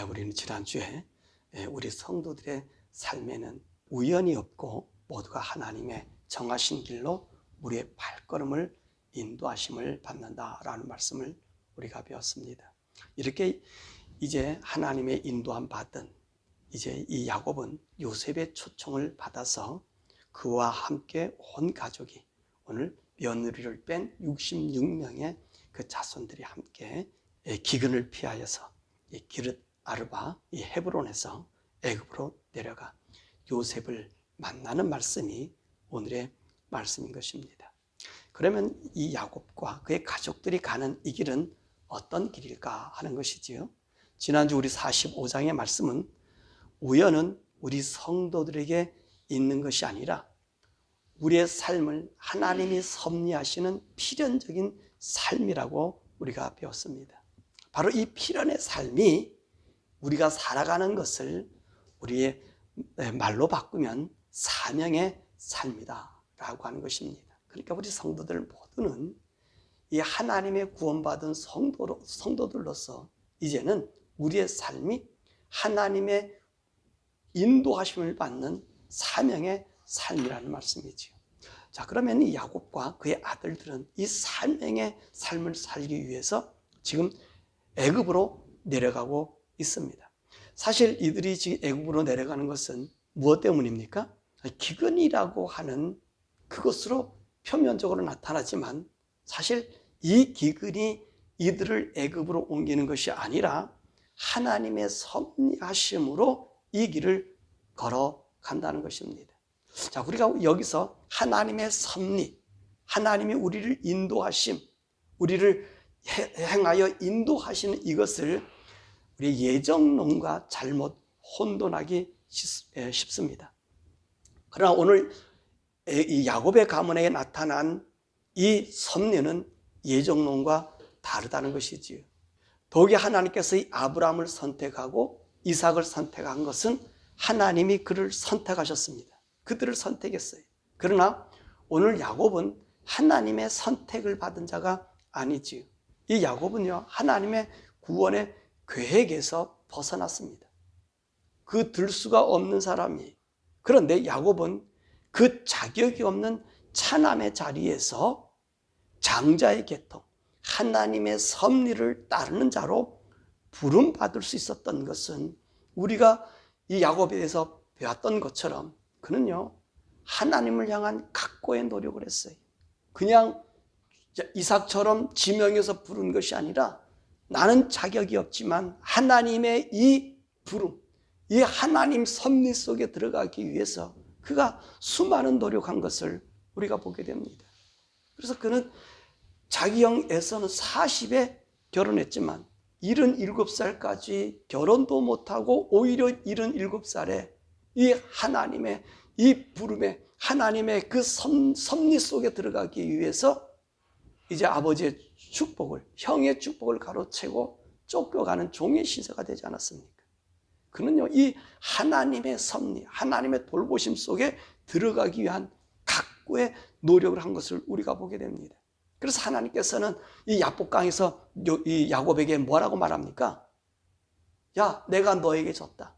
우리는 지난주에 우리 성도들의 삶에는 우연이 없고 모두가 하나님의 정하신 길로 우리의 발걸음을 인도하심을 받는다라는 말씀을 우리가 배웠습니다. 이렇게 이제 하나님의 인도함 받은 이제 이 야곱은 요셉의 초청을 받아서 그와 함께 온 가족이 오늘 며느리를 뺀 66명의 그 자손들이 함께 기근을 피하여서 이 기르 아르바 이 헤브론에서 애굽으로 내려가 요셉을 만나는 말씀이 오늘의 말씀인 것입니다. 그러면 이 야곱과 그의 가족들이 가는 이 길은 어떤 길일까 하는 것이지요. 지난주 우리 45장의 말씀은 우연은 우리 성도들에게 있는 것이 아니라 우리의 삶을 하나님이 섭리하시는 필연적인 삶이라고 우리가 배웠습니다. 바로 이 필연의 삶이 우리가 살아가는 것을 우리의 말로 바꾸면 사명의 삶이다 라고 하는 것입니다. 그러니까 우리 성도들 모두는 이 하나님의 구원받은 성도들로서 이제는 우리의 삶이 하나님의 인도하심을 받는 사명의 삶이라는 말씀이지요. 자, 그러면 이 야곱과 그의 아들들은 이 사명의 삶을 살기 위해서 지금 애굽으로 내려가고 있습니다. 사실 이들이 지금 애굽으로 내려가는 것은 무엇 때문입니까? 기근이라고 하는 그것으로 표면적으로 나타나지만 사실 이 기근이 이들을 애굽으로 옮기는 것이 아니라 하나님의 섭리하심으로 이 길을 걸어간다는 것입니다. 자, 우리가 여기서 하나님의 섭리, 하나님이 우리를 인도하심, 우리를 행하여 인도하시는 이것을 우리 예정론과 잘못 혼돈하기 쉽습니다. 그러나 오늘 이 야곱의 가문에 나타난 이 섭리는 예정론과 다르다는 것이지요. 더욱이 하나님께서 이 아브라함을 선택하고 이삭을 선택한 것은 하나님이 그를 선택하셨습니다. 그들을 선택했어요. 그러나 오늘 야곱은 하나님의 선택을 받은 자가 아니지요. 이 야곱은요, 하나님의 구원의 계획에서 벗어났습니다. 그 들 수가 없는 사람이. 그런데 야곱은 그 자격이 없는 차남의 자리에서 장자의 계통, 하나님의 섭리를 따르는 자로 부름받을 수 있었던 것은 우리가 이 야곱에 대해서 배웠던 것처럼 그는요, 하나님을 향한 각고의 노력을 했어요. 그냥 이삭처럼 지명해서 부른 것이 아니라 나는 자격이 없지만 하나님의 이 부름, 이 하나님 섭리 속에 들어가기 위해서 그가 수많은 노력한 것을 우리가 보게 됩니다. 그래서 그는 자기 형에서는 40에 결혼했지만 77살까지 결혼도 못하고 오히려 77살에 이 하나님의 이 부름에 하나님의 그 섭리 속에 들어가기 위해서 이제 아버지의 축복을, 형의 축복을 가로채고 쫓겨가는 종의 신세가 되지 않았습니까? 그는요, 이 하나님의 섭리, 하나님의 돌보심 속에 들어가기 위한 각고의 노력을 한 것을 우리가 보게 됩니다. 그래서 하나님께서는 이 야복강에서 이 야곱에게 뭐라고 말합니까? 야, 내가 너에게 졌다.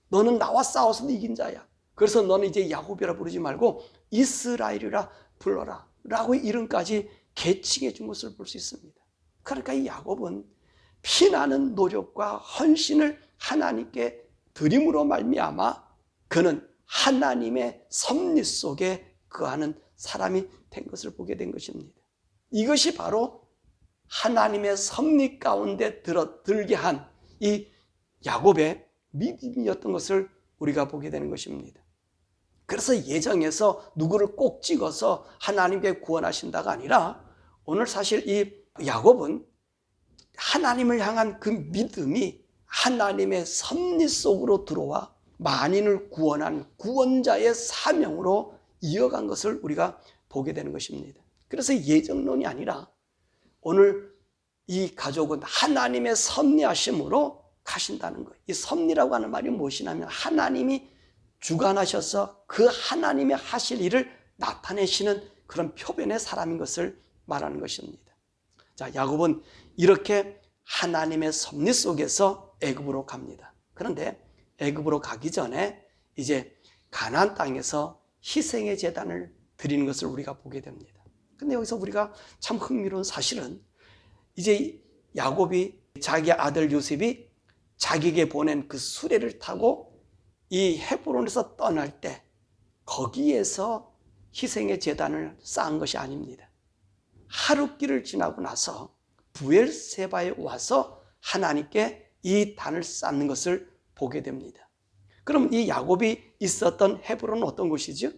너는 나와 싸워서 이긴 자야. 그래서 너는 이제 야곱이라 부르지 말고 이스라엘이라 불러라 라고 이름까지 계칭해 준 것을 볼 수 있습니다. 그러니까 이 야곱은 피나는 노력과 헌신을 하나님께 드림으로 말미암아 그는 하나님의 섭리 속에 거하는 사람이 된 것을 보게 된 것입니다. 이것이 바로 하나님의 섭리 가운데 들게 한 이 야곱의 믿음이었던 것을 우리가 보게 되는 것입니다. 그래서 예정에서 누구를 꼭 찍어서 하나님께 구원하신다가 아니라 오늘 사실 이 야곱은 하나님을 향한 그 믿음이 하나님의 섭리 속으로 들어와 만인을 구원한 구원자의 사명으로 이어간 것을 우리가 보게 되는 것입니다. 그래서 예정론이 아니라 오늘 이 가족은 하나님의 섭리하심으로 가신다는 거예요. 이 섭리라고 하는 말이 무엇이냐면 하나님이 주관하셔서 그 하나님의 하실 일을 나타내시는 그런 표변의 사람인 것을 말하는 것입니다. 자, 야곱은 이렇게 하나님의 섭리 속에서 애굽으로 갑니다. 그런데 애굽으로 가기 전에 이제 가나안 땅에서 희생의 제단을 드리는 것을 우리가 보게 됩니다. 근데 여기서 우리가 참 흥미로운 사실은 이제 야곱이 자기 아들 요셉이 자기에게 보낸 그 수레를 타고 이 헤브론에서 떠날 때 거기에서 희생의 제단을 쌓은 것이 아닙니다. 하룻길을 지나고 나서 브엘세바에 와서 하나님께 이 단을 쌓는 것을 보게 됩니다. 그럼 이 야곱이 있었던 헤브론은 어떤 곳이죠?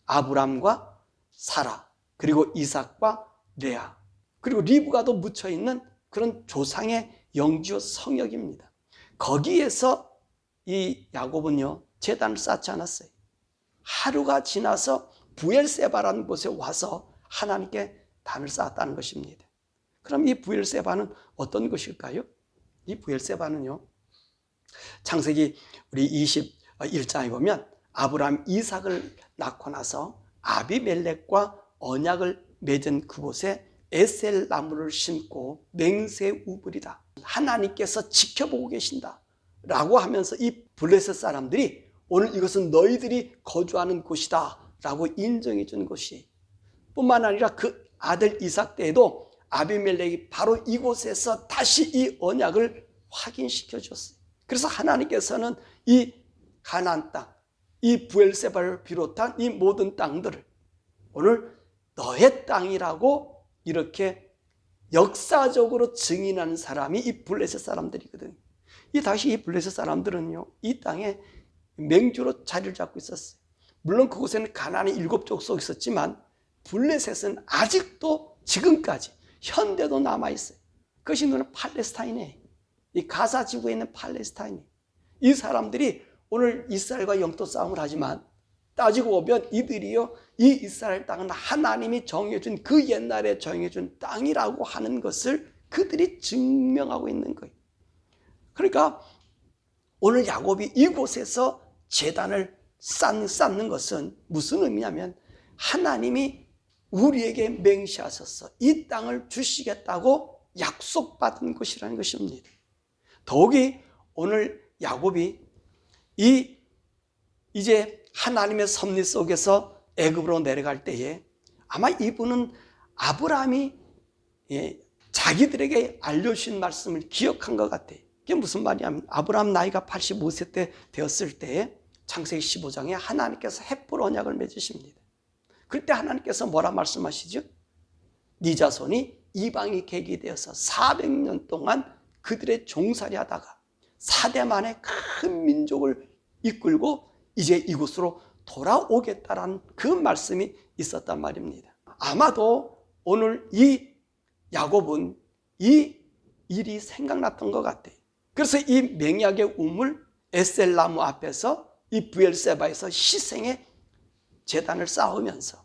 아브람과 사라, 그리고 이삭과 레아, 그리고 리브가도 묻혀있는 그런 조상의 영지요 성역입니다. 거기에서 이 야곱은요 제단을 쌓지 않았어요. 하루가 지나서 브엘세바라는 곳에 와서 하나님께 단을 쌓았다는 것입니다. 그럼 이 브엘세바는 어떤 것일까요? 이 브엘세바는요 창세기 우리 21장에 보면 아브라함 이삭을 낳고 나서 아비멜렉과 언약을 맺은 그곳에 에셀 나무를 심고 맹세우불이다, 하나님께서 지켜보고 계신다 라고 하면서 이 블레셋 사람들이 오늘 이것은 너희들이 거주하는 곳이다 라고 인정해 준 것이, 뿐만 아니라 그 아들 이삭 때에도 아비멜렉이 바로 이곳에서 다시 이 언약을 확인시켜 줬어요. 그래서 하나님께서는 이 가나안 땅, 이 브엘세바를 비롯한 이 모든 땅들을 오늘 너의 땅이라고 이렇게 역사적으로 증인하는 사람이 이 블레셋 사람들이거든요. 다시 이 블레셋 사람들은요 이 땅에 맹주로 자리를 잡고 있었어요. 물론 그곳에는 가나안의 7족속이 있었지만 블레셋은 아직도 지금까지 현대도 남아있어요. 그것이 너는 팔레스타인이에요. 이 가사 지구에 있는 팔레스타인이에요. 이 사람들이 오늘 이스라엘과 영토 싸움을 하지만 따지고 보면 이들이요 이 이스라엘 땅은 하나님이 정해준 그 옛날에 정해준 땅이라고 하는 것을 그들이 증명하고 있는 거예요. 그러니까 오늘 야곱이 이곳에서 제단을 쌓는 것은 무슨 의미냐면 하나님이 우리에게 맹세하셔서 이 땅을 주시겠다고 약속받은 것이라는 것입니다. 더욱이 오늘 야곱이 이제 하나님의 섭리 속에서 애굽으로 내려갈 때에 아마 이분은 아브라함이 자기들에게 알려주신 말씀을 기억한 것 같아요. 그게 무슨 말이냐면 아브라함 나이가 85세 때 되었을 때에 창세기 15장에 하나님께서 헷불 언약을 맺으십니다. 그때 하나님께서 뭐라 말씀하시죠? 네 자손이 이방이 객이 되어서 400년 동안 그들의 종살이 하다가 4대 만에 큰 민족을 이끌고 이제 이곳으로 돌아오겠다라는 그 말씀이 있었단 말입니다. 아마도 오늘 이 야곱은 이 일이 생각났던 것 같아요. 그래서 이 맹약의 우물 에셀 나무 앞에서 이 브엘세바에서 희생의 제단을 쌓으면서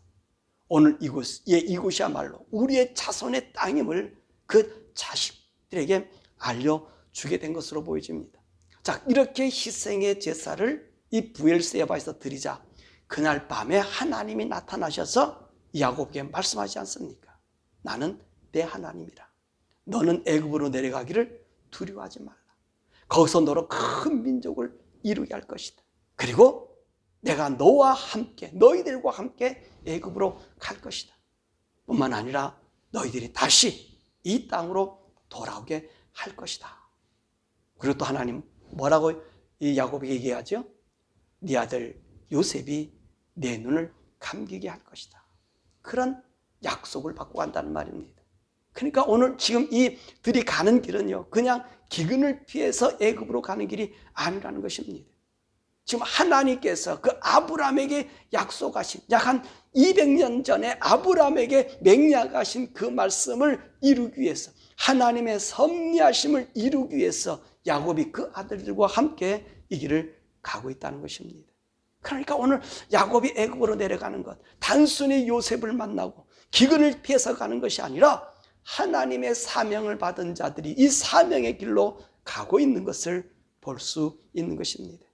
오늘 이곳이야말로 우리의 자손의 땅임을 그 자식들에게 알려주게 된 것으로 보여집니다. 자, 이렇게 희생의 제사를 이 브엘세바에서 드리자 그날 밤에 하나님이 나타나셔서 야곱에게 말씀하지 않습니까? 나는 내 하나님이라. 너는 애굽으로 내려가기를 두려워하지 말라. 거기서 너로 큰 민족을 이루게 할 것이다. 그리고 내가 너와 함께 너희들과 함께 애굽으로 갈 것이다. 뿐만 아니라 너희들이 다시 이 땅으로 돌아오게 할 것이다. 그리고 또 하나님 뭐라고 이 야곱에게 얘기하죠? 네 아들 요셉이 내 눈을 감기게 할 것이다. 그런 약속을 받고 간다는 말입니다. 그러니까 오늘 지금 이들이 가는 길은요 그냥 기근을 피해서 애굽으로 가는 길이 아니라는 것입니다. 지금 하나님께서 그 아브라함에게 약속하신 약 한 200년 전에 아브라함에게 맹약하신 그 말씀을 이루기 위해서 하나님의 섭리하심을 이루기 위해서 야곱이 그 아들들과 함께 이 길을 가고 있다는 것입니다. 그러니까 오늘 야곱이 애굽으로 내려가는 것 단순히 요셉을 만나고 기근을 피해서 가는 것이 아니라 하나님의 사명을 받은 자들이 이 사명의 길로 가고 있는 것을 볼 수 있는 것입니다.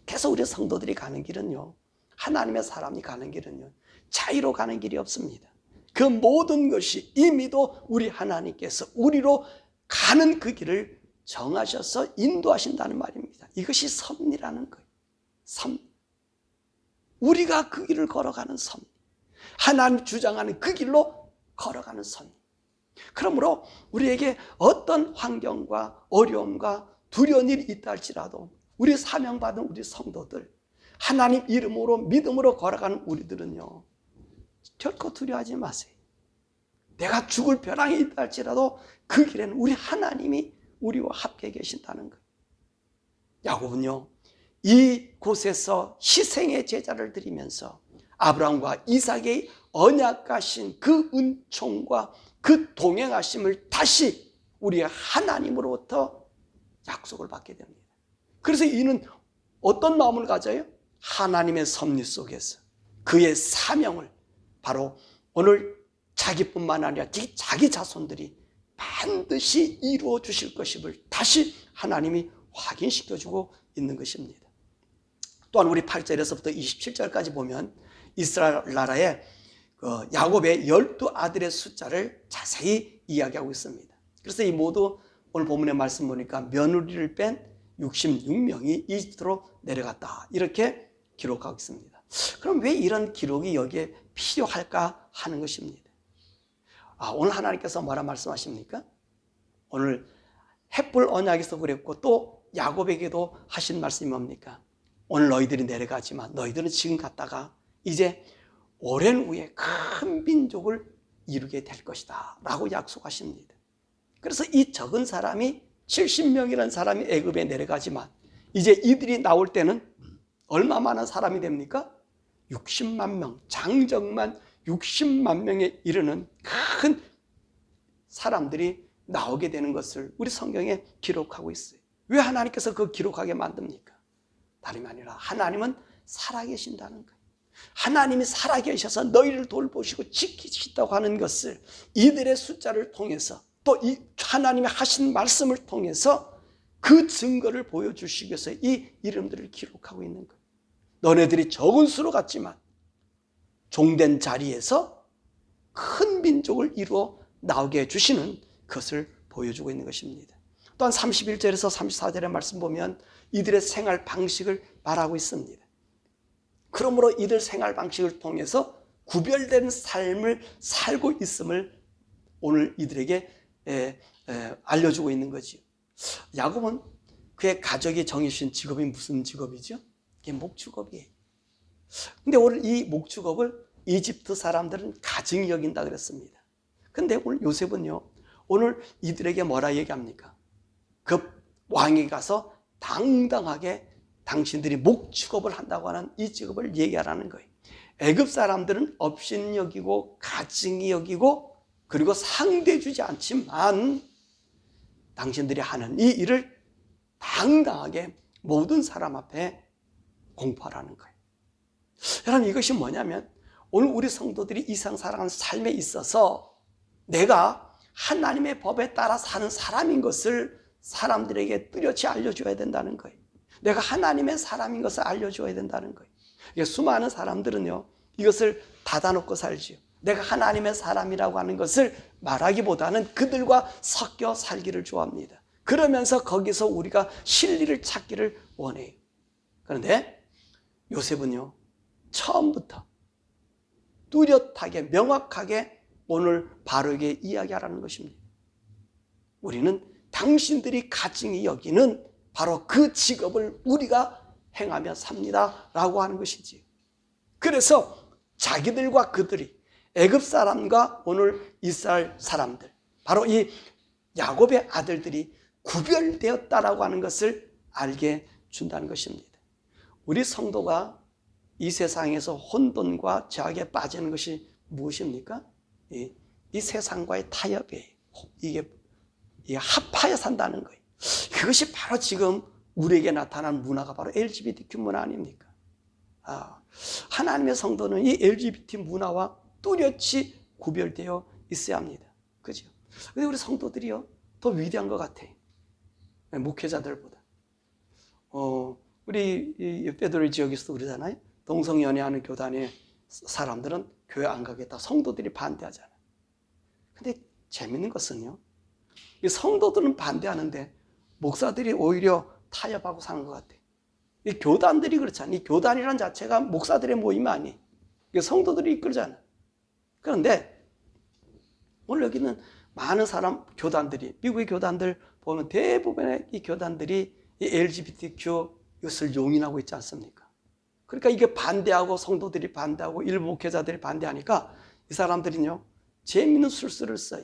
그래서 우리 성도들이 가는 길은요 하나님의 사람이 가는 길은요 자유로 가는 길이 없습니다. 그 모든 것이 이미도 우리 하나님께서 우리로 가는 그 길을 정하셔서 인도하신다는 말입니다. 이것이 섭리라는 거예요. 섭리. 우리가 그 길을 걸어가는 섭리. 하나님 주장하는 그 길로 걸어가는 섭리. 그러므로 우리에게 어떤 환경과 어려움과 두려운 일이 있다 할지라도 우리 사명받은 우리 성도들, 하나님 이름으로 믿음으로 걸어가는 우리들은요, 결코 두려워하지 마세요. 내가 죽을 벼랑이 있다 할지라도 그 길에는 우리 하나님이 우리와 함께 계신다는 거예요. 야곱은요, 이곳에서 희생의 제자를 드리면서 아브라함과 이삭의 언약하신 그 은총과 그 동행하심을 다시 우리의 하나님으로부터 약속을 받게 됩니다. 그래서 이는 어떤 마음을 가져요? 하나님의 섭리 속에서 그의 사명을 바로 오늘 자기뿐만 아니라 자기 자손들이 반드시 이루어 주실 것임을 다시 하나님이 확인시켜주고 있는 것입니다. 또한 우리 8절에서부터 27절까지 보면 이스라엘 나라의 야곱의 12아들의 숫자를 자세히 이야기하고 있습니다. 그래서 이 모두 오늘 본문의 말씀 보니까 며느리를 뺀 66명이 이집트로 내려갔다, 이렇게 기록하고 있습니다. 그럼 왜 이런 기록이 여기에 필요할까 하는 것입니다. 오늘 하나님께서 뭐라 말씀하십니까? 오늘 햇불 언약에서 그랬고 또 야곱에게도 하신 말씀이 뭡니까? 오늘 너희들이 내려가지만 너희들은 지금 갔다가 이제 오랜 후에 큰 민족을 이루게 될 것이다 라고 약속하십니다. 그래서 이 적은 사람이 70명이라는 사람이 애굽에 내려가지만 이제 이들이 나올 때는 얼마 많은 사람이 됩니까? 60만 명, 장정만 60만 명에 이르는 큰 사람들이 나오게 되는 것을 우리 성경에 기록하고 있어요. 왜 하나님께서 그 기록하게 만듭니까? 다름이 아니라 하나님은 살아계신다는 거예요. 하나님이 살아계셔서 너희를 돌보시고 지키시다고 하는 것을 이들의 숫자를 통해서 또 이 하나님이 하신 말씀을 통해서 그 증거를 보여주시기 위해서 이 이름들을 기록하고 있는 거예요. 너네들이 적은 수로 갔지만 종된 자리에서 큰 민족을 이루어 나오게 해주시는 것을 보여주고 있는 것입니다. 또한 31절에서 34절의 말씀 보면 이들의 생활 방식을 말하고 있습니다. 그러므로 이들 생활 방식을 통해서 구별된 삶을 살고 있음을 오늘 이들에게 알려주고 있는 거지요. 야곱은 그의 가족이 정해주신 직업이 무슨 직업이죠? 이게 목축업이에요. 근데 오늘 이 목축업을 이집트 사람들은 가증히 여긴다 그랬습니다. 근데 오늘 요셉은요, 오늘 이들에게 뭐라 얘기합니까? 그 왕이 가서 당당하게 당신들이 목축업을 한다고 하는 이 직업을 얘기하라는 거예요. 애굽 사람들은 업신 여기고 가증히 여기고 그리고 상대주지 않지만 당신들이 하는 이 일을 당당하게 모든 사람 앞에 공포하라는 거예요. 여러분, 이것이 뭐냐면 오늘 우리 성도들이 이 세상 살아가는 삶에 있어서 내가 하나님의 법에 따라 사는 사람인 것을 사람들에게 뚜렷이 알려줘야 된다는 거예요. 내가 하나님의 사람인 것을 알려줘야 된다는 거예요. 수많은 사람들은요, 이것을 닫아놓고 살지요. 내가 하나님의 사람이라고 하는 것을 말하기보다는 그들과 섞여 살기를 좋아합니다. 그러면서 거기서 우리가 진리를 찾기를 원해요. 그런데 요셉은요, 처음부터 뚜렷하게 명확하게 오늘 바로에게 이야기하라는 것입니다. 우리는 당신들이 가증히 여기는 바로 그 직업을 우리가 행하며 삽니다 라고 하는 것이지. 그래서 자기들과 그들이 애굽 사람과 오늘 이스라엘 사람들, 바로 이 야곱의 아들들이 구별되었다라고 하는 것을 알게 준다는 것입니다. 우리 성도가 이 세상에서 혼돈과 죄악에 빠지는 것이 무엇입니까? 이 세상과의 타협이에요. 이게 합하여 산다는 거예요. 그것이 바로 지금 우리에게 나타난 문화가 바로 LGBTQ 문화 아닙니까? 하나님의 성도는 이 LGBT 문화와 뚜렷이 구별되어 있어야 합니다. 그죠? 근데 우리 성도들이요, 더 위대한 것 같아요. 목회자들보다. 우리 페더럴 지역에서도 그러잖아요. 동성연애하는 교단의 사람들은 교회 안 가겠다. 성도들이 반대하잖아요. 근데 재밌는 것은요, 이 성도들은 반대하는데 목사들이 오히려 타협하고 사는 것 같아요. 이 교단들이 그렇잖아요. 이 교단이라는 자체가 목사들의 모임 아니에요. 성도들이 이끌잖아요. 그런데 오늘 여기는 많은 사람, 교단들이, 미국의 교단들 보면 대부분의 이 교단들이 이 LGBTQ 이것을 용인하고 있지 않습니까? 그러니까 이게 반대하고 성도들이 반대하고 일부 목회자들이 반대하니까 이 사람들은요, 재미있는 술수를 써요.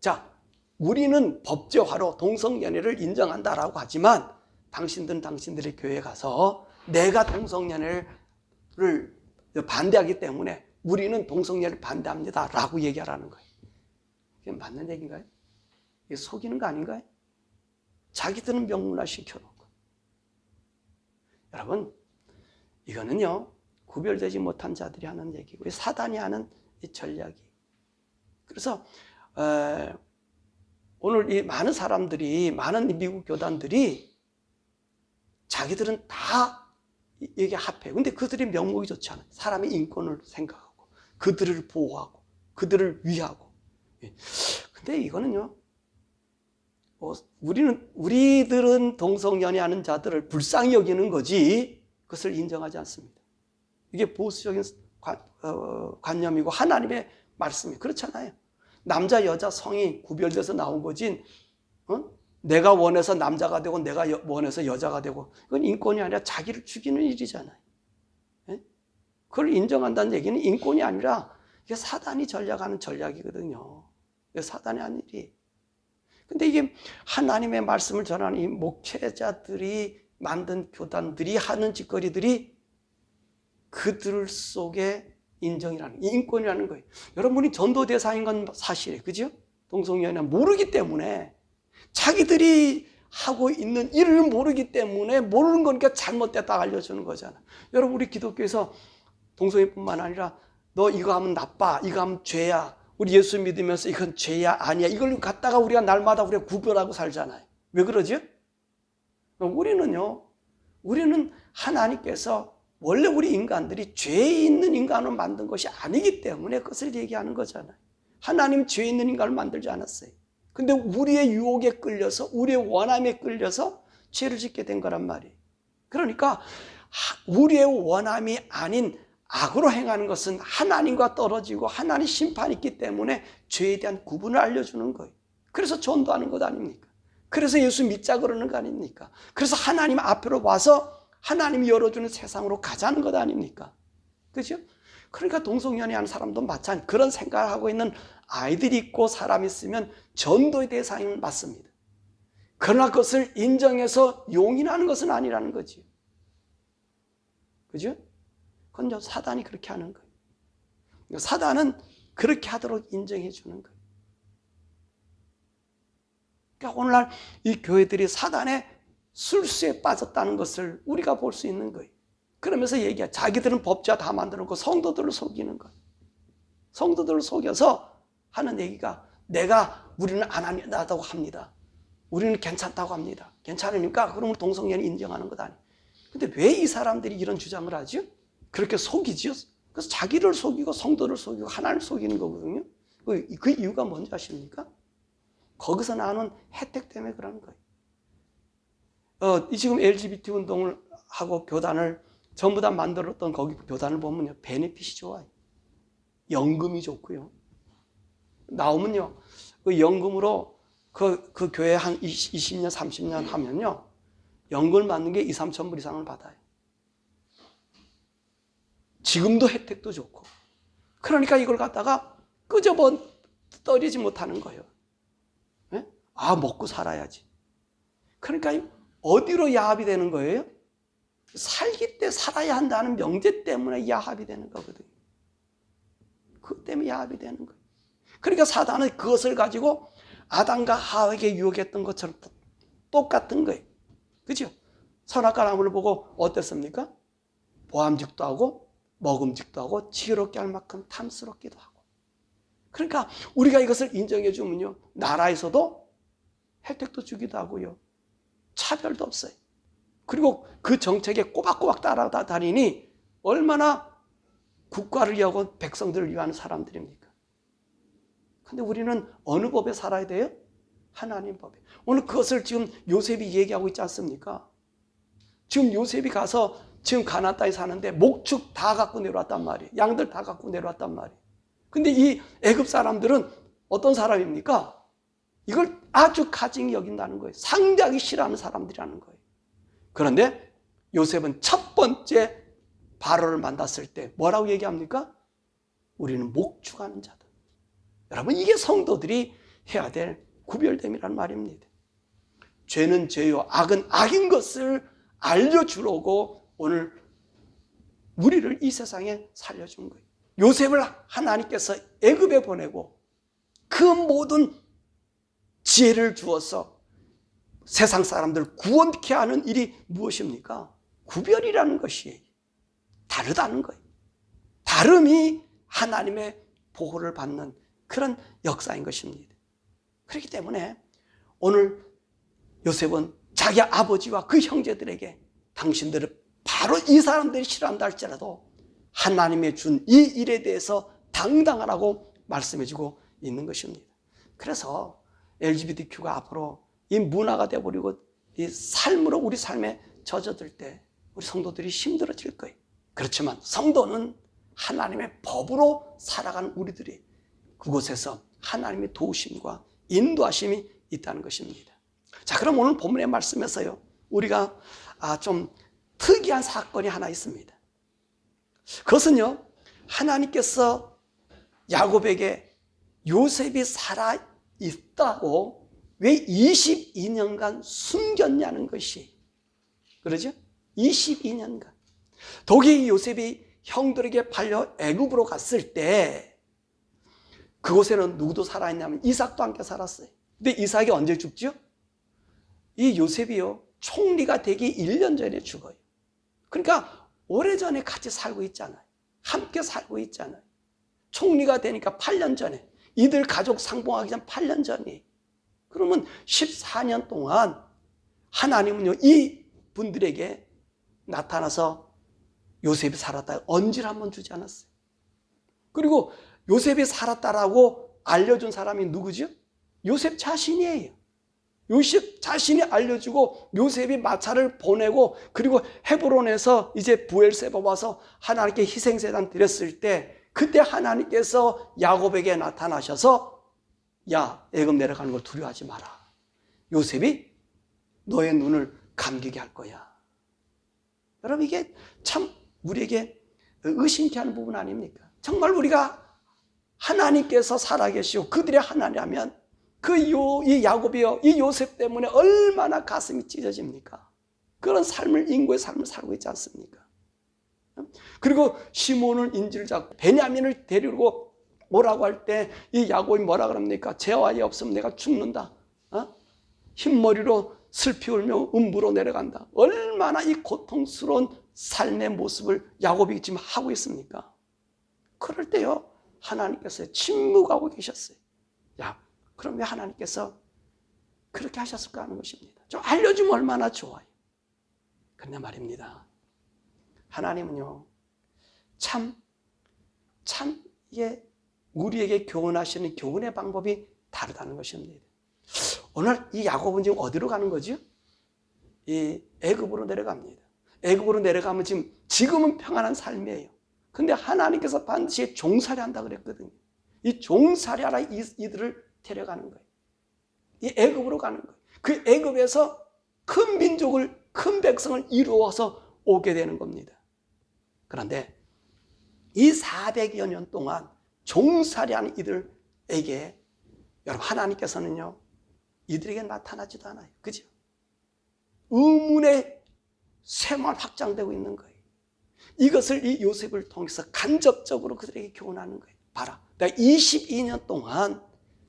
자, 우리는 법제화로 동성연애를 인정한다라고 하지만 당신들은 당신들의 교회에 가서 내가 동성연애를 반대하기 때문에 우리는 동성연애를 반대합니다 라고 얘기하라는 거예요. 이게 맞는 얘기인가요? 이게 속이는 거 아닌가요? 자기들은 명문화 시켜놓고. 여러분, 이거는요, 구별되지 못한 자들이 하는 얘기고 사단이 하는 이 전략이. 그래서 오늘 이 많은 사람들이, 많은 미국 교단들이 자기들은 다 이게 합해요. 근데 그들의 명목이 좋지 않아요. 사람의 인권을 생각하고 그들을 보호하고 그들을 위하고. 근데 이거는요, 우리들은 동성연애하는 자들을 불쌍히 여기는 거지 그것을 인정하지 않습니다. 이게 보수적인 관념이고 하나님의 말씀이 그렇잖아요. 남자 여자 성이 구별돼서 나온 거지 내가 원해서 남자가 되고 내가 원해서 여자가 되고 그건 인권이 아니라 자기를 죽이는 일이잖아요. 그걸 인정한다는 얘기는 인권이 아니라 이게 사단이 전략하는 전략이거든요. 이게 사단이 한 일이. 근데 이게 하나님의 말씀을 전하는 이 목회자들이 만든 교단들이 하는 짓거리들이 그들 속에 인정이라는, 인권이라는 거예요. 여러분이 전도 대상인 건 사실이에요. 그죠? 동성연애 모르기 때문에 자기들이 하고 있는 일을 모르기 때문에 모르는 거니까 잘못됐다 알려주는 거잖아. 여러분 우리 기독교에서 동성애뿐만 아니라 너 이거 하면 나빠, 이거 하면 죄야, 우리 예수 믿으면서 이건 죄야 아니야 이걸 갖다가 우리가 날마다 우리가 구별하고 살잖아요. 왜 그러죠? 우리는 하나님께서 원래 우리 인간들이 죄 있는 인간을 만든 것이 아니기 때문에 그것을 얘기하는 거잖아요. 하나님 죄 있는 인간을 만들지 않았어요. 근데 우리의 유혹에 끌려서 우리의 원함에 끌려서 죄를 짓게 된 거란 말이에요. 그러니까 우리의 원함이 아닌 악으로 행하는 것은 하나님과 떨어지고 하나님 심판이 있기 때문에 죄에 대한 구분을 알려주는 거예요. 그래서 전도하는 것 아닙니까? 그래서 예수 믿자 그러는 거 아닙니까? 그래서 하나님 앞으로 와서 하나님이 열어주는 세상으로 가자는 것 아닙니까? 그죠? 그러니까 동성연애하는 사람도 마찬가지 그런 생각을 하고 있는 아이들이 있고 사람이 있으면 전도의 대상은 맞습니다. 그러나 그것을 인정해서 용인하는 것은 아니라는 거지. 그죠? 그건 사단이 그렇게 하는 거예요. 사단은 그렇게 하도록 인정해 주는 거예요. 그러니까 오늘날 이 교회들이 사단의 술수에 빠졌다는 것을 우리가 볼 수 있는 거예요. 그러면서 얘기해. 자기들은 법자 다 만들어 놓고 성도들을 속이는 거예요. 성도들을 속여서 하는 얘기가 우리는 안 한다고 합니다. 우리는 괜찮다고 합니다. 괜찮으니까 그러면 동성연애 인정하는 것 아니에요. 근데 왜 이 사람들이 이런 주장을 하죠? 그렇게 속이지요? 그래서 자기를 속이고 성도를 속이고 하나님을 속이는 거거든요. 그 이유가 뭔지 아십니까? 거기서 나오는 혜택 때문에 그러는 거예요. 지금 LGBT 운동을 하고 교단을 전부 다 만들었던 거기 교단을 보면요. 베네핏이 좋아요. 연금이 좋고요. 나오면요. 그 연금으로 그 교회 한 20년, 30년 하면요. 연금을 받는 게 2, 3천 불 이상을 받아요. 지금도 혜택도 좋고. 그러니까 이걸 갖다가 끄집어뜨리지 못하는 거예요. 네? 먹고 살아야지. 그러니까 어디로 야합이 되는 거예요? 살기 때 살아야 한다는 명제 때문에 야합이 되는 거거든요. 그것 때문에 야합이 되는 거예요. 그러니까 사단은 그것을 가지고 아담과 하와에게 유혹했던 것처럼 똑같은 거예요. 그죠? 선악과 나무를 보고 어땠습니까? 보암직도 하고 먹음직도 하고 지혜롭게 할 만큼 탐스럽기도 하고. 그러니까 우리가 이것을 인정해 주면요. 나라에서도 혜택도 주기도 하고요. 차별도 없어요. 그리고 그 정책에 꼬박꼬박 따라다니니 얼마나 국가를 위하고 백성들을 위하는 사람들입니까? 근데 우리는 어느 법에 살아야 돼요? 하나님 법에. 오늘 그것을 지금 요셉이 얘기하고 있지 않습니까? 지금 요셉이 가서 지금 가나안 땅에 사는데 목축 다 갖고 내려왔단 말이에요. 양들 다 갖고 내려왔단 말이에요. 근데 이 애굽 사람들은 어떤 사람입니까? 이걸 아주 가증히 여긴다는 거예요. 상대하기 싫어하는 사람들이라는 거예요. 그런데 요셉은 첫 번째 바로를 만났을 때 뭐라고 얘기합니까? 우리는 목축하는 자다. 여러분, 이게 성도들이 해야 될 구별됨이란 말입니다. 죄는 죄요, 악은 악인 것을 알려주려고 오늘 우리를 이 세상에 살려준 거예요. 요셉을 하나님께서 애굽에 보내고 그 모든 지혜를 주어서 세상 사람들을 구원케 하는 일이 무엇입니까? 구별이라는 것이에요. 다르다는 거예요. 다름이 하나님의 보호를 받는 그런 역사인 것입니다. 그렇기 때문에 오늘 요셉은 자기 아버지와 그 형제들에게 당신들을 바로 이 사람들이 싫어한다 할지라도 하나님의 준 이 일에 대해서 당당하라고 말씀해주고 있는 것입니다. 그래서 LGBTQ가 앞으로 이 문화가 되어버리고 이 삶으로 우리 삶에 젖어들 때 우리 성도들이 힘들어질 거예요. 그렇지만 성도는 하나님의 법으로 살아가는 우리들이 그곳에서 하나님의 도우심과 인도하심이 있다는 것입니다. 자, 그럼 오늘 본문의 말씀에서요, 우리가 좀 특이한 사건이 하나 있습니다. 그것은요, 하나님께서 야곱에게 요셉이 살아있다고 왜 22년간 숨겼냐는 것이, 그러죠? 22년간. 독이 요셉이 형들에게 팔려 애굽으로 갔을 때 그곳에는 누구도 살아있냐면 이삭도 함께 살았어요. 근데 이삭이 언제 죽죠? 이 요셉이요, 총리가 되기 1년 전에 죽어요. 그러니까 오래전에 같이 살고 있잖아요. 함께 살고 있잖아요. 총리가 되니까 8년 전에, 이들 가족 상봉하기 전 8년 전이. 그러면 14년 동안 하나님은요, 이 분들에게 나타나서 요셉이 살았다 언지를 한번 주지 않았어요. 그리고 요셉이 살았다라고 알려준 사람이 누구죠? 요셉 자신이에요. 요셉 자신이 알려주고 요셉이 마차를 보내고 그리고 헤브론에서 이제 부엘세바 와서 하나님께 희생제단 드렸을 때 그때 하나님께서 야곱에게 나타나셔서 야, 애굽 내려가는 걸 두려워하지 마라. 요셉이 너의 눈을 감기게 할 거야. 여러분, 이게 참 우리에게 의심케 하는 부분 아닙니까? 정말 우리가 하나님께서 살아계시고 그들의 하나님이라면 이 야곱이요, 이 요셉 때문에 얼마나 가슴이 찢어집니까? 그런 삶을, 인고의 삶을 살고 있지 않습니까? 그리고 시몬을 인질을 잡고 베냐민을 데리고 오라고 할 때 이 야곱이 뭐라 그럽니까? 재화이 없으면 내가 죽는다. 흰머리로 슬피 울며 음부로 내려간다. 얼마나 이 고통스러운 삶의 모습을 야곱이 지금 하고 있습니까? 그럴 때요, 하나님께서 침묵하고 계셨어요. 야, 그럼 왜 하나님께서 그렇게 하셨을까 하는 것입니다. 좀 알려주면 얼마나 좋아요. 그런데 말입니다, 하나님은요, 이게 우리에게 교훈하시는 교훈의 방법이 다르다는 것입니다. 오늘 이 야곱은 지금 어디로 가는 거죠? 이 애굽으로 내려갑니다. 애굽으로 내려가면 지금은 평안한 삶이에요. 근데 하나님께서 반드시 종살이 한다 그랬거든요. 이 종살이 하라 이들을 데려가는 거예요. 이 애굽으로 가는 거예요. 그 애굽에서 큰 민족을, 큰 백성을 이루어서 오게 되는 겁니다. 그런데 이 400여 년 동안 종살이하는 이들에게 여러분, 하나님께서는요, 이들에게 나타나지도 않아요. 그죠? 의문의 생활 확장되고 있는 거예요. 이것을 이 요셉을 통해서 간접적으로 그들에게 교훈하는 거예요. 봐라, 내가 22년 동안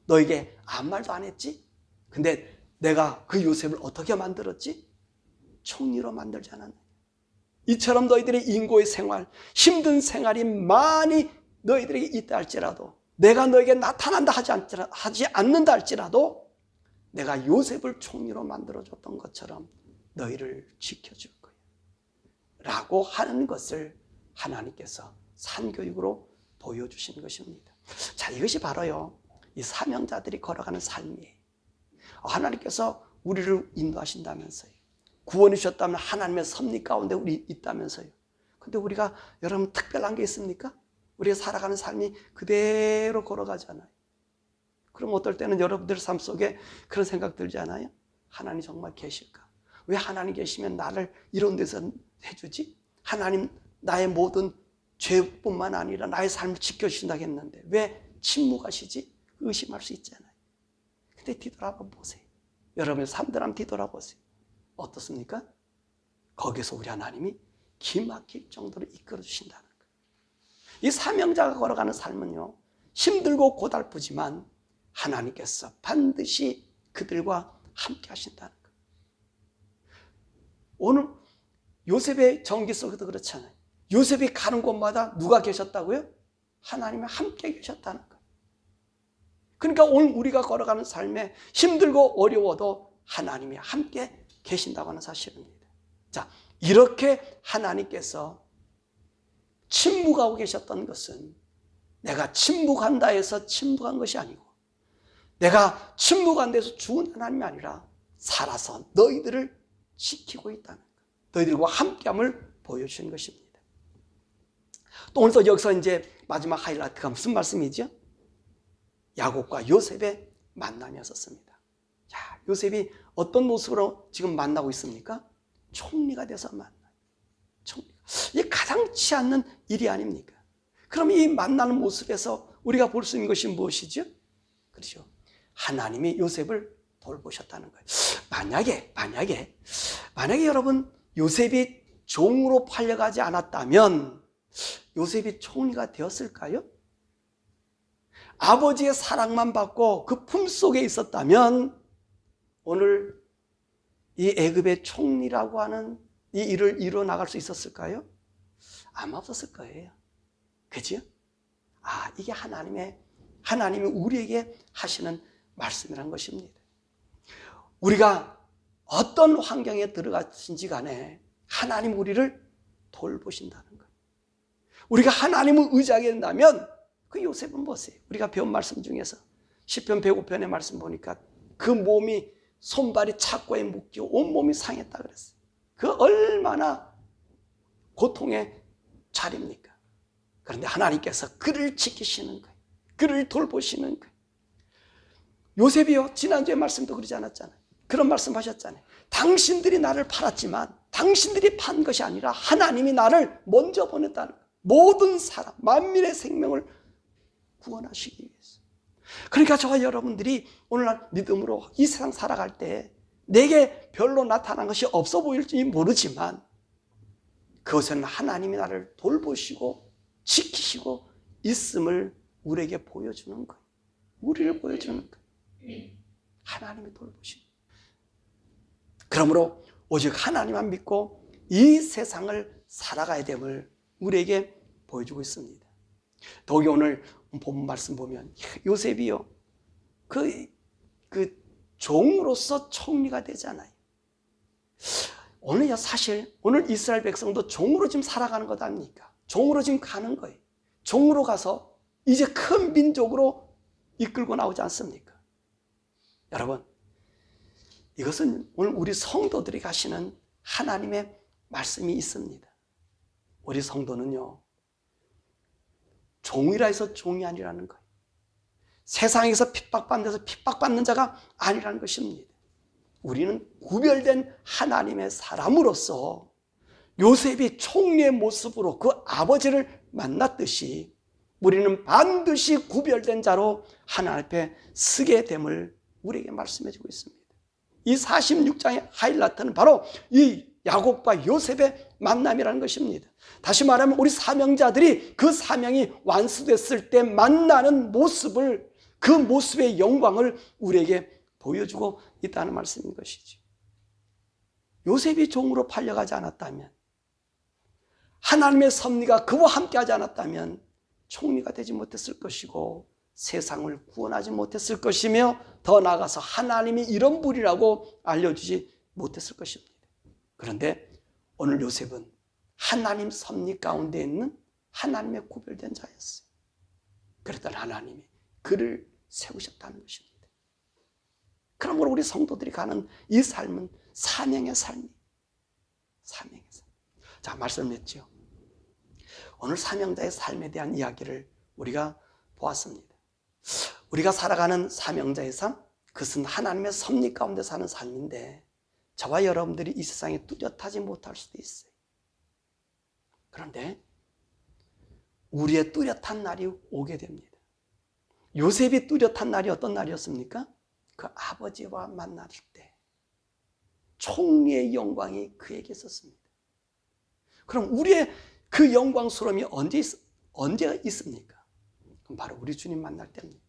너에게 아무 말도 안 했지? 근데 내가 그 요셉을 어떻게 만들었지? 총리로 만들지 않았느냐? 이처럼 너희들의 인고의 생활, 힘든 생활이 많이 너희들에게 있다 할지라도, 내가 너에게 나타난다 하지 않는다 할지라도 내가 요셉을 총리로 만들어줬던 것처럼 너희를 지켜줄 거야 라고 하는 것을 하나님께서 산교육으로 보여주신 것입니다. 자, 이것이 바로요, 이 사명자들이 걸어가는 삶이에요. 하나님께서 우리를 인도하신다면서요. 구원해 주셨다면 하나님의 섭리 가운데 우리 있다면서요. 근데 우리가 여러분 특별한 게 있습니까? 우리가 살아가는 삶이 그대로 걸어가잖아요. 그럼 어떨 때는 여러분들 삶 속에 그런 생각 들지 않아요? 하나님 정말 계실까? 왜 하나님 계시면 나를 이런 데서 해주지? 하나님 나의 모든 죄뿐만 아니라 나의 삶을 지켜주신다고 했는데 왜 침묵하시지? 의심할 수 있잖아요. 근데 뒤돌아봐 보세요. 여러분의 삶들 한번 뒤돌아보세요. 어떻습니까? 거기서 우리 하나님이 기막힐 정도로 이끌어 주신다는 거예요. 이 사명자가 걸어가는 삶은요, 힘들고 고달프지만 하나님께서 반드시 그들과 함께 하신다는 거예요. 오늘 요셉의 전기 속에도 그렇잖아요. 요셉이 가는 곳마다 누가 계셨다고요? 하나님이 함께 계셨다는 거예요. 그러니까 오늘 우리가 걸어가는 삶에 힘들고 어려워도 하나님이 함께 계신다고 하는 사실입니다. 자, 이렇게 하나님께서 침묵하고 계셨던 것은 내가 침묵한다 해서 침묵한 것이 아니고 내가 침묵한 데서 죽은 하나님이 아니라 살아서 너희들을 지키고 있다는 것, 너희들과 함께함을 보여주신 것입니다. 또 오늘 여기서 이제 마지막 하이라이트가 무슨 말씀이죠? 야곱과 요셉의 만남이었습니다. 자, 요셉이 어떤 모습으로 지금 만나고 있습니까? 총리가 돼서 만나요. 총리가. 이게 가당치 않는 일이 아닙니까? 그럼 이 만나는 모습에서 우리가 볼 수 있는 것이 무엇이죠? 그렇죠. 하나님이 요셉을 돌보셨다는 거예요. 만약에 여러분 요셉이 종으로 팔려가지 않았다면 요셉이 총리가 되었을까요? 아버지의 사랑만 받고 그 품속에 있었다면 오늘 이 애굽의 총리라고 하는 이 일을 이루어 나갈 수 있었을까요? 아마 없었을 거예요. 그죠? 이게 하나님이 우리에게 하시는 말씀이란 것입니다. 우리가 어떤 환경에 들어갔든지 간에 하나님 우리를 돌보신다는 거예요. 우리가 하나님을 의지하게 된다면 그 요셉은 보세요. 우리가 배운 말씀 중에서 시편 105편의 말씀 보니까 그 몸이 손발이 착고에 묶이고 온몸이 상했다 그랬어요. 그 얼마나 고통의 자리입니까? 그런데 하나님께서 그를 지키시는 거예요. 그를 돌보시는 거예요. 요셉이요, 지난주에 말씀도 그러지 않았잖아요. 그런 말씀 하셨잖아요. 당신들이 나를 팔았지만 당신들이 판 것이 아니라 하나님이 나를 먼저 보냈다는 거예요. 모든 사람, 만민의 생명을 구원하시기 위해서. 그러니까 저와 여러분들이 오늘날 믿음으로 이 세상 살아갈 때 내게 별로 나타난 것이 없어 보일지 모르지만 그것은 하나님이 나를 돌보시고 지키시고 있음을 우리에게 보여주는 거예요. 우리를 보여주는 거예요. 하나님이 돌보시고. 그러므로 오직 하나님만 믿고 이 세상을 살아가야 됨을 우리에게 보여주고 있습니다. 더욱이 오늘 본 말씀 보면 요셉이요, 그 종으로서 총리가 되잖아요. 오늘요, 사실 오늘 이스라엘 백성도 종으로 지금 살아가는 것 아닙니까? 종으로 지금 가는 거예요. 종으로 가서 이제 큰 민족으로 이끌고 나오지 않습니까? 여러분, 이것은 오늘 우리 성도들이 가시는 하나님의 말씀이 있습니다. 우리 성도는요, 종이라 해서 종이 아니라는 거예요. 세상에서 핍박받는 데서 핍박받는 자가 아니라는 것입니다. 우리는 구별된 하나님의 사람으로서 요셉이 총리의 모습으로 그 아버지를 만났듯이 우리는 반드시 구별된 자로 하나님 앞에 서게 됨을 우리에게 말씀해 주고 있습니다. 이 46장의 하이라이트는 바로 이 야곱과 요셉의 만남이라는 것입니다. 다시 말하면 우리 사명자들이 그 사명이 완수됐을 때 만나는 모습을, 그 모습의 영광을 우리에게 보여주고 있다는 말씀인 것이죠. 요셉이 종으로 팔려가지 않았다면, 하나님의 섭리가 그와 함께하지 않았다면 총리가 되지 못했을 것이고 세상을 구원하지 못했을 것이며 더 나아가서 하나님이 이런 분이라고 알려주지 못했을 것입니다. 그런데 오늘 요셉은 하나님 섭리 가운데 있는 하나님의 구별된 자였어요. 그랬더니 하나님이 그를 세우셨다는 것입니다. 그러므로 우리 성도들이 가는 이 삶은 사명의 삶이에요. 사명의 삶. 자, 말씀했죠. 오늘 사명자의 삶에 대한 이야기를 우리가 보았습니다. 우리가 살아가는 사명자의 삶, 그것은 하나님의 섭리 가운데 사는 삶인데 저와 여러분들이 이 세상에 뚜렷하지 못할 수도 있어요. 그런데 우리의 뚜렷한 날이 오게 됩니다. 요셉이 뚜렷한 날이 어떤 날이었습니까? 그 아버지와 만날 때 총리의 영광이 그에게 있었습니다. 그럼 우리의 그 영광스러움이 언제 있습니까? 그럼 바로 우리 주님 만날 때입니다.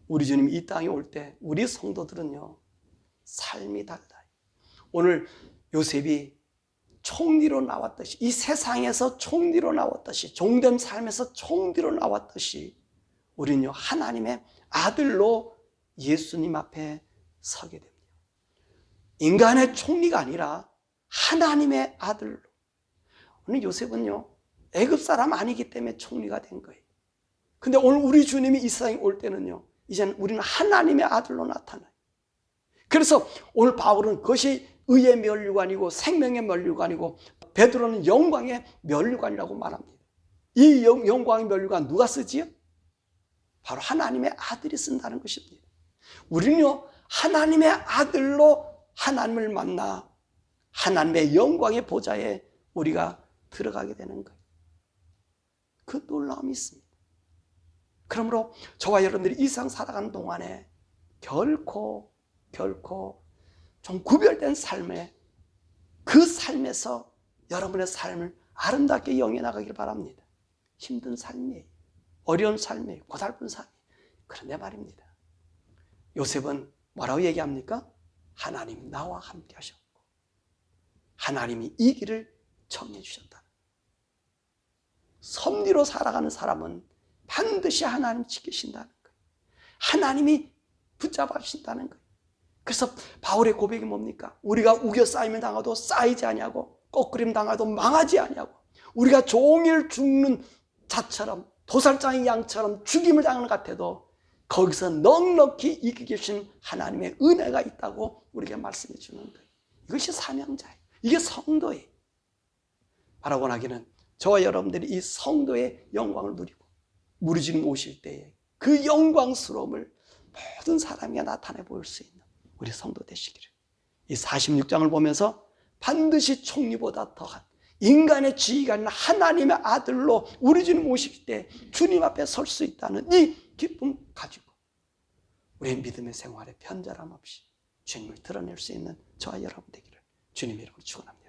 우리 주님이 이 땅에 올 때 우리 성도들은요, 삶이 달라요. 오늘 요셉이 총리로 나왔듯이, 이 세상에서 총리로 나왔듯이, 종된 삶에서 총리로 나왔듯이 우리는요, 하나님의 아들로 예수님 앞에 서게 됩니다. 인간의 총리가 아니라 하나님의 아들로. 오늘 요셉은요, 애굽 사람 아니기 때문에 총리가 된 거예요. 근데 오늘 우리 주님이 이 세상에 올 때는요, 이제는 우리는 하나님의 아들로 나타나요. 그래서 오늘 바울은 그것이 의의 면류관이고 생명의 면류관이고 베드로는 영광의 면류관이라고 말합니다. 이 영광의 면류관 누가 쓰지요? 바로 하나님의 아들이 쓴다는 것입니다. 우리는요, 하나님의 아들로 하나님을 만나 하나님의 영광의 보좌에 우리가 들어가게 되는 거예요. 그 놀라움이 있습니다. 그러므로 저와 여러분들이 이 세상 살아가는 동안에 결코 좀 구별된 삶에, 그 삶에서 여러분의 삶을 아름답게 영위해 나가길 바랍니다. 힘든 삶이에요. 어려운 삶이에요. 고달픈 삶이에요. 그런데 말입니다, 요셉은 뭐라고 얘기합니까? 하나님 나와 함께 하셨고 하나님이 이 길을 정해 주셨다. 섭리로 살아가는 사람은 반드시 하나님 지키신다는 거예요. 하나님이 붙잡아 주신다는 거예요. 그래서 바울의 고백이 뭡니까? 우리가 우겨싸이면 당하도 쌓이지 아니하고 꺾으림 당하도 망하지 아니하고 우리가 종일 죽는 자처럼 도살장의 양처럼 죽임을 당하는 것 같아도 거기서 넉넉히 이기게 계신 하나님의 은혜가 있다고 우리에게 말씀해 주는 거예요. 이것이 사명자예요. 이게 성도예요. 바라고 하기는 저와 여러분들이 이 성도의 영광을 누리고 우리 주님 오실 때에 그 영광스러움을 모든 사람에게 나타내 보일 수 있는 우리 성도 되시기를, 이 46장을 보면서 반드시 총리보다 더한 인간의 지위가 아니라 하나님의 아들로 우리 주님 오실 때 주님 앞에 설 수 있다는 이 기쁨 가지고 우리의 믿음의 생활에 편절함 없이 주님을 드러낼 수 있는 저와 여러분 되기를 주님의 이름으로 축원합니다.